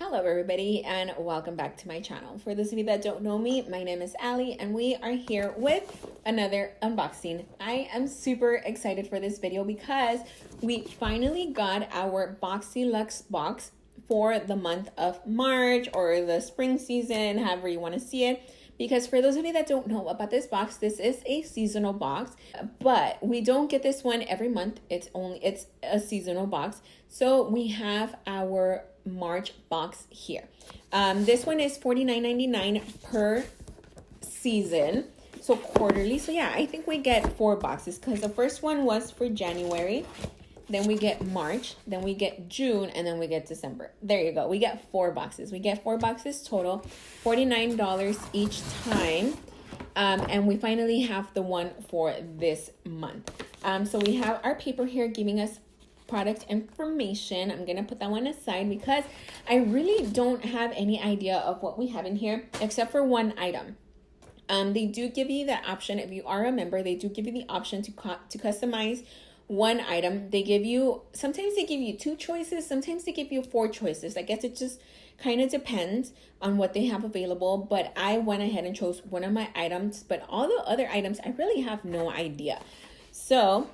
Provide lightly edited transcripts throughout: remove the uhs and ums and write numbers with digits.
Hello everybody and welcome back to my channel. For those of you that don't know me, my name is Ali and we are here with another unboxing. I am super excited for this video because we finally got our Boxyluxe box for the month of March or the spring season, however you want to see it. Because for those of you that don't know about this box, this is a seasonal box, but we don't get this one every month. It's a seasonal box. So we have our March box here. This one is $49.99 per season, so quarterly. So yeah, I think we get 4 boxes because the first one was for January, then we get March, then we get June, and then we get December. There you go. We get 4 boxes. We get 4 boxes total, $49 each time. And we finally have the one for this month. So we have our paper here giving us product information. I'm gonna put that one aside because I really don't have any idea of what we have in here except for one item. They do give you the option, if you are a member, they do give you the option to customize one item. They give you, sometimes they give you 2 choices, sometimes they give you 4 choices. I guess it just kind of depends on what they have available, but I went ahead and chose one of my items, but all the other items I really have no idea. So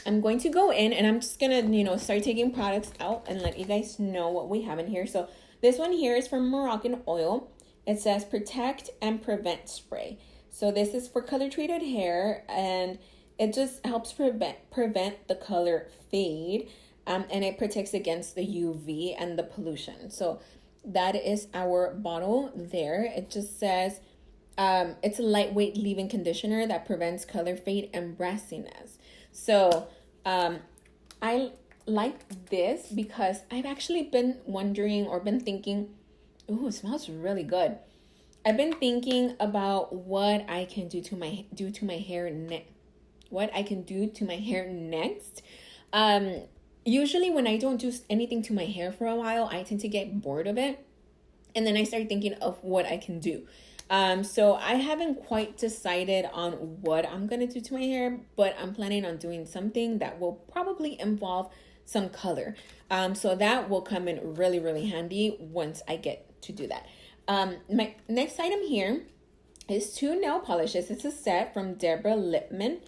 I'm going to go in and I'm just gonna, start taking products out and let you guys know what we have in here. So this one here is from Moroccan Oil. It says protect and prevent spray. So this is for color treated hair and it just helps prevent the color fade, and it protects against the UV and the pollution. So that is our bottle there. It just says it's a lightweight leave-in conditioner that prevents color fade and brassiness. So I like this because I've actually been wondering or been thinking, ooh, it smells really good. I've been thinking about what I can do to my hair next. Usually when I don't do anything to my hair for a while, I tend to get bored of it. And then I start thinking of what I can do. So I haven't quite decided on what I'm going to do to my hair, but I'm planning on doing something that will probably involve some color. So that will come in really, really handy once I get to do that. My next item here is 2 nail polishes. It's a set from Deborah Lippmann.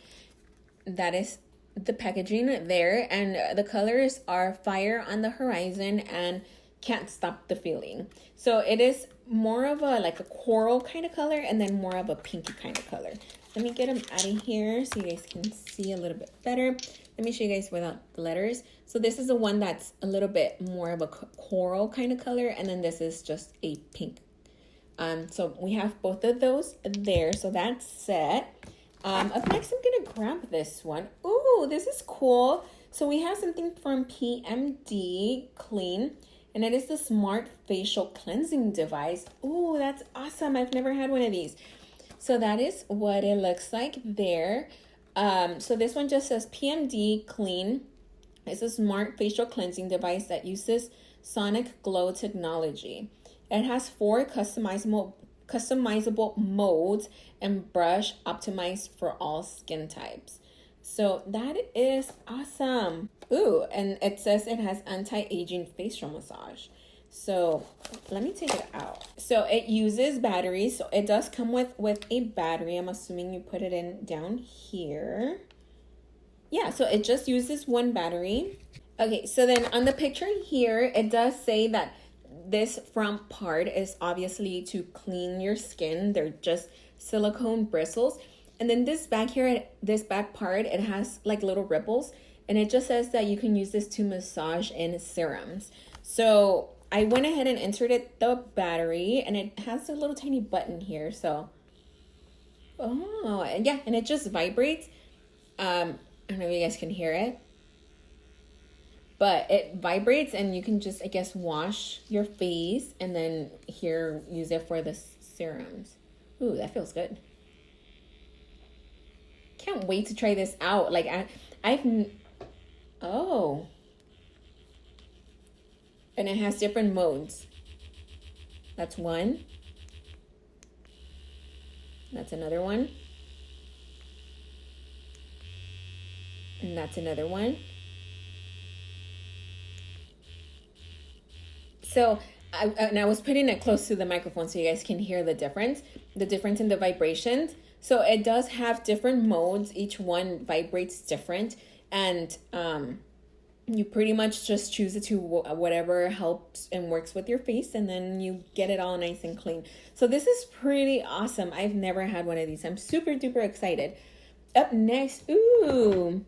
That is the packaging there, and the colors are Fire on the Horizon and Can't Stop the Feeling. So it is more of a coral kind of color and then more of a pinky kind of color. Let me get them out of here so you guys can see a little bit better. Let me show you guys without the letters. So this is the one that's a little bit more of a coral kind of color, and then this is just a pink. So we have both of those there, so that's set. Up next, I'm gonna grab this one. Ooh, this is cool. So we have something from PMD Clean, and it is the Smart Facial Cleansing Device. Ooh, that's awesome. I've never had one of these. So that is what it looks like there. So this one just says PMD Clean. It's a smart facial cleansing device that uses sonic glow technology. It has 4 customizable modes and brush optimized for all skin types. So that is awesome. Ooh, and it says it has anti-aging facial massage. So let me take it out. So it uses batteries. So it does come with a battery. I'm assuming you put it in down here. Yeah, so it just uses 1 battery. Okay, so then on the picture here, it does say that this front part is obviously to clean your skin. They're just silicone bristles. And then this back here, this back part, it has like little ripples. And it just says that you can use this to massage in serums. So I went ahead and inserted the battery, and it has a little tiny button here. So, and yeah, and it just vibrates. I don't know if you guys can hear it, but it vibrates, and you can just, I guess, wash your face and then here use it for the serums. Ooh, that feels good. Can't wait to try this out. Like oh, and it has different modes. That's one. That's another one. And that's another one. So and I was putting it close to the microphone so you guys can hear the difference in the vibrations. So it does have different modes. Each one vibrates different, and you pretty much just choose it to whatever helps and works with your face, and then you get it all nice and clean. So this is pretty awesome. I've never had one of these. I'm super duper excited. Up next, ooh,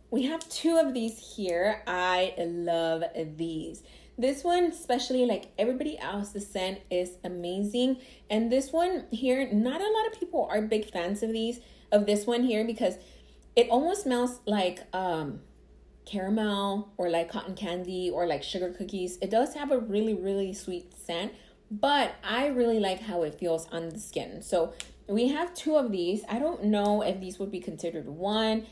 we have two of these here. I love these. This one, especially like everybody else, the scent is amazing. And this one here, not a lot of people are big fans of this one here, because it almost smells like caramel or like cotton candy or like sugar cookies. It does have a really, really sweet scent, but I really like how it feels on the skin. So we have two of these. I don't know if these would be considered one,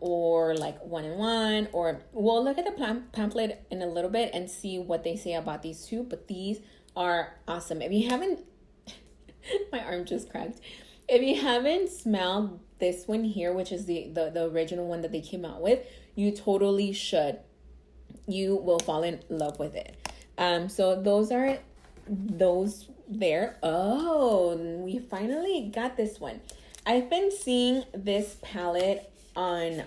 or like one in one, or we'll look at the pamphlet in a little bit and see what they say about these two, but these are awesome. If you haven't, my arm just cracked. If you haven't smelled this one here, which is the original one that they came out with, you totally should. You will fall in love with it. So those are those there. Oh, we finally got this one. I've been seeing this palette on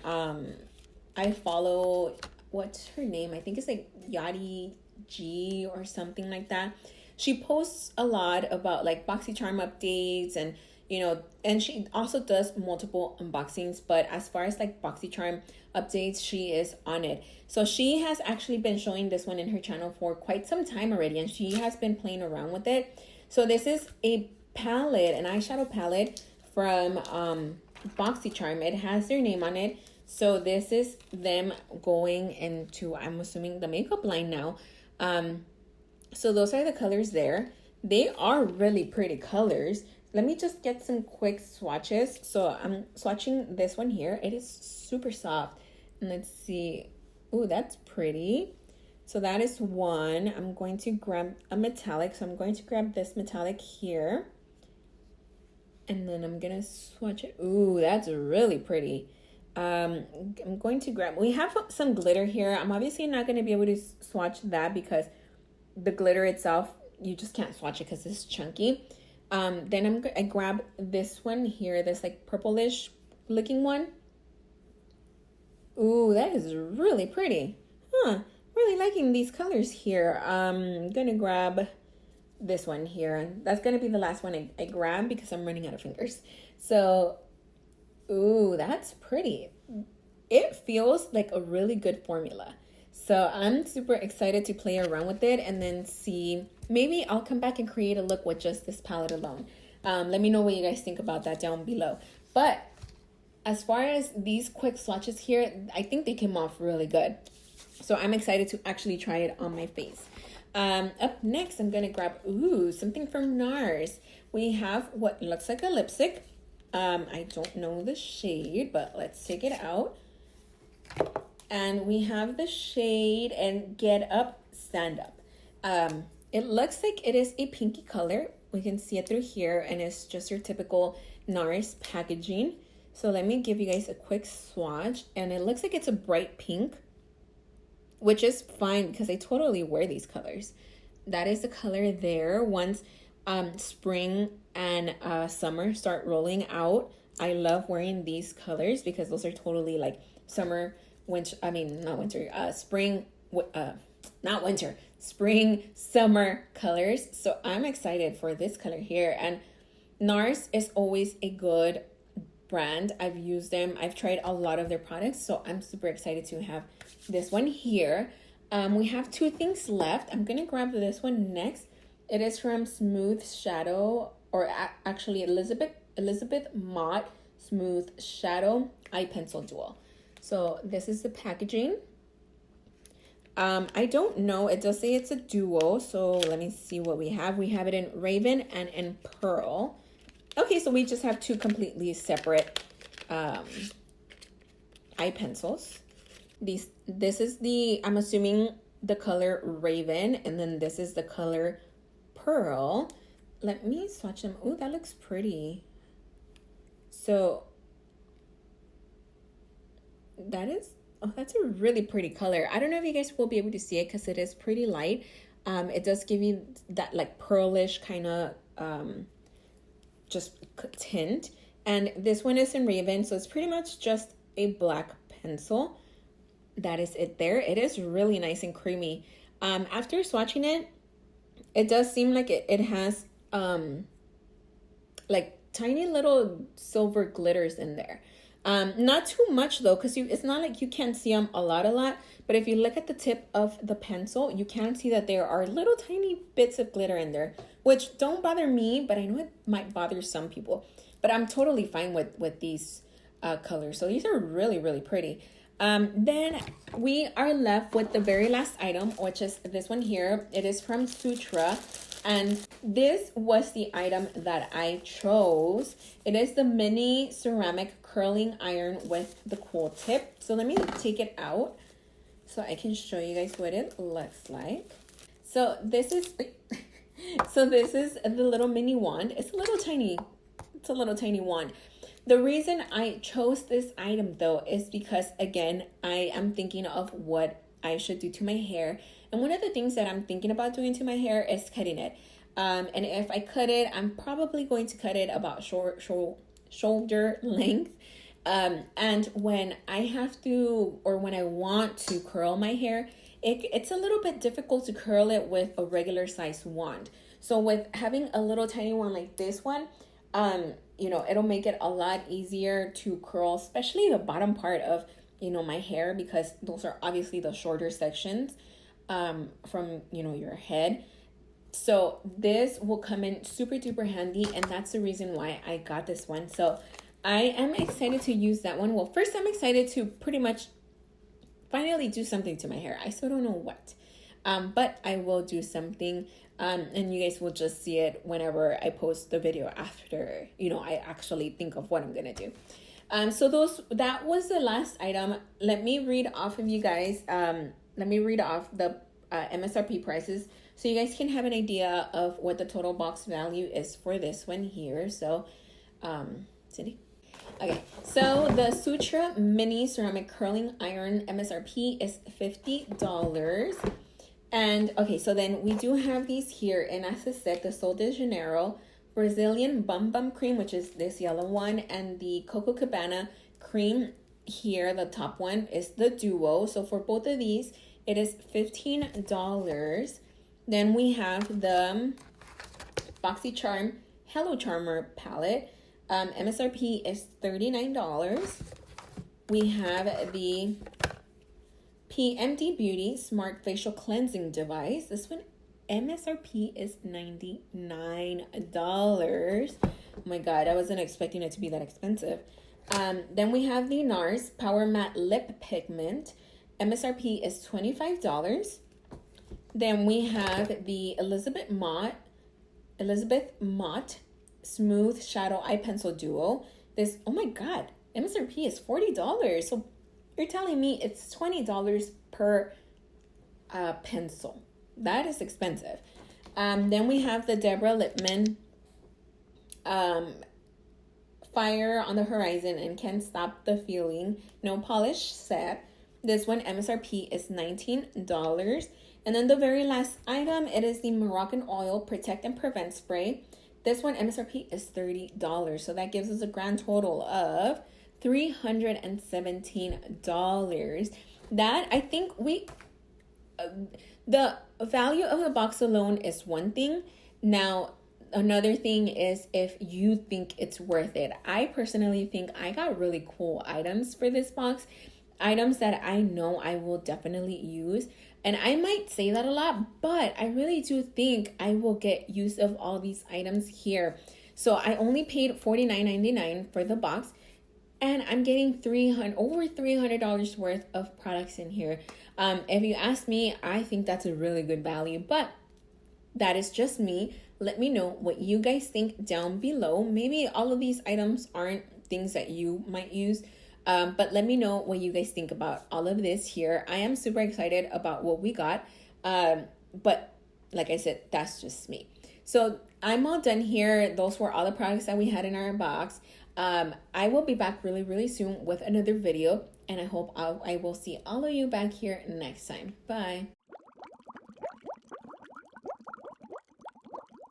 I follow, what's her name? I think it's like Yadi G or something like that. She posts a lot about like BoxyCharm updates, and and she also does multiple unboxings, but as far as like BoxyCharm updates, she is on it. So she has actually been showing this one in her channel for quite some time already, and she has been playing around with it. So this is a palette, an eyeshadow palette from BoxyCharm. It has their name on it. So this is them going into, I'm assuming, the makeup line now. So those are the colors there. They are really pretty colors. Let me just get some quick swatches. So I'm swatching this one here. It is super soft. And let's see. Ooh, that's pretty. So that is one. I'm going to grab a metallic. So I'm going to grab this metallic here. And then I'm going to swatch it. Ooh, that's really pretty. I'm going to grab, we have some glitter here. I'm obviously not going to be able to swatch that, because the glitter itself, you just can't swatch it because it's chunky. Then I grab this one here, this like purplish looking one. Ooh, that is really pretty. Really liking these colors here. I'm gonna grab this one here. That's gonna be the last one I grab because I'm running out of fingers. So, ooh, that's pretty. It feels like a really good formula. So I'm super excited to play around with it and then see, maybe I'll come back and create a look with just this palette alone. Let me know what you guys think about that down below. But as far as these quick swatches here, I think they came off really good. So I'm excited to actually try it on my face. Up next, I'm going to grab, something from NARS. We have what looks like a lipstick. I don't know the shade, but let's take it out. And we have the shade and Get Up, Stand Up. It looks like it is a pinky color. We can see it through here, and it's just your typical NARS packaging. So let me give you guys a quick swatch, and it looks like it's a bright pink, which is fine because I totally wear these colors. That is the color there. Once spring and summer start rolling out, I love wearing these colors because those are totally like summer, winter, spring, not winter, spring, summer colors. So I'm excited for this color here. And NARS is always a good brand. I've used them. I've tried a lot of their products. So I'm super excited to have this one here. We have two things left. I'm going to grab this one next. It is from Smooth Shadow, or actually Elizabeth Mott Smooth Shadow Eye Pencil Dual. So this is the packaging. I don't know. It does say it's a duo. So let me see what we have. We have it in Raven and in Pearl. Okay, so we just have two completely separate eye pencils. This is the, I'm assuming, the color Raven, and then this is the color Pearl. Let me swatch them. Oh, that looks pretty. So that is, oh, that's a really pretty color. I don't know if you guys will be able to see it because it is pretty light. It does give you that like pearlish kind of just tint. And this one is in Raven, so it's pretty much just a black pencil. That is it there. It is really nice and creamy. After swatching it, it does seem like it has like tiny little silver glitters in there. Not too much though, because it's not like you can see them a lot, but if you look at the tip of the pencil, you can see that there are little tiny bits of glitter in there, which don't bother me, but I know it might bother some people. But I'm totally fine with these colors. So these are really, really pretty. Then we are left with the very last item, which is this one here. It is from Sutra, and this was the item that I chose. It is the mini ceramic curling iron with the cool tip. So let me take it out so I can show you guys what it looks like. So this is the little mini wand. It's a little tiny wand. The reason I chose this item though is because, again, I am thinking of what I should do to my hair. And one of the things that I'm thinking about doing to my hair is cutting it. And if I cut it, I'm probably going to cut it about shoulder length. And when I have to, or when I want to curl my hair, it's a little bit difficult to curl it with a regular size wand. So with having a little tiny one like this one, you know, it'll make it a lot easier to curl, especially the bottom part of, you know, my hair, because those are obviously the shorter sections from, you know, your head. So this will come in super duper handy, and that's the reason why I got this one. So I am excited to use that one. Well, first I'm excited to pretty much finally do something to my hair. I still don't know what, but I will do something. And you guys will just see it whenever I post the video after, you know, I actually think of what I'm gonna do. So that was the last item. Let me read off of you guys. Let me read off the MSRP prices so you guys can have an idea of what the total box value is for this one here. So, Cindy. Okay, so the Sutra Mini Ceramic Curling Iron MSRP is $50. And okay, so then we do have these here, and as I said, the Sol de Janeiro Brazilian Bum Cream, which is this yellow one, and the Coco Cabana Cream here, the top one, is the duo. So for both of these, it is $15. Then we have the BoxyCharm Hello Charmer palette. MSRP is $39. We have the PMD Beauty Smart Facial Cleansing Device. This one, MSRP is $99. Oh my God, I wasn't expecting it to be that expensive. Then we have the NARS Power Matte Lip Pigment. MSRP is $25. Then we have the Elizabeth Mott Smooth Shadow Eye Pencil Duo. This, oh my God, MSRP is $40. So you're telling me it's $20 per pencil. That is expensive. Then we have the Deborah Lippmann Fire on the Horizon and Can't Stop the Feeling No Polish Set. This one MSRP is $19. And then the very last item, it is the Moroccan Oil Protect and Prevent Spray. This one MSRP is $30. So that gives us a grand total of $317. That, I think the value of the box alone is one thing. Now, another thing is if you think it's worth it. I personally think I got really cool items for this box. Items that I know I will definitely use. And I might say that a lot, but I really do think I will get use of all these items here. So I only paid $49.99 for the box, and I'm getting over $300 worth of products in here. If you ask me, I think that's a really good value, but that is just me. Let me know what you guys think down below. Maybe all of these items aren't things that you might use, but let me know what you guys think about all of this here. I am super excited about what we got, but like I said, that's just me. So I'm all done here. Those were all the products that we had in our box. I will be back really, really soon with another video, and I hope I will see all of you back here next time. Bye.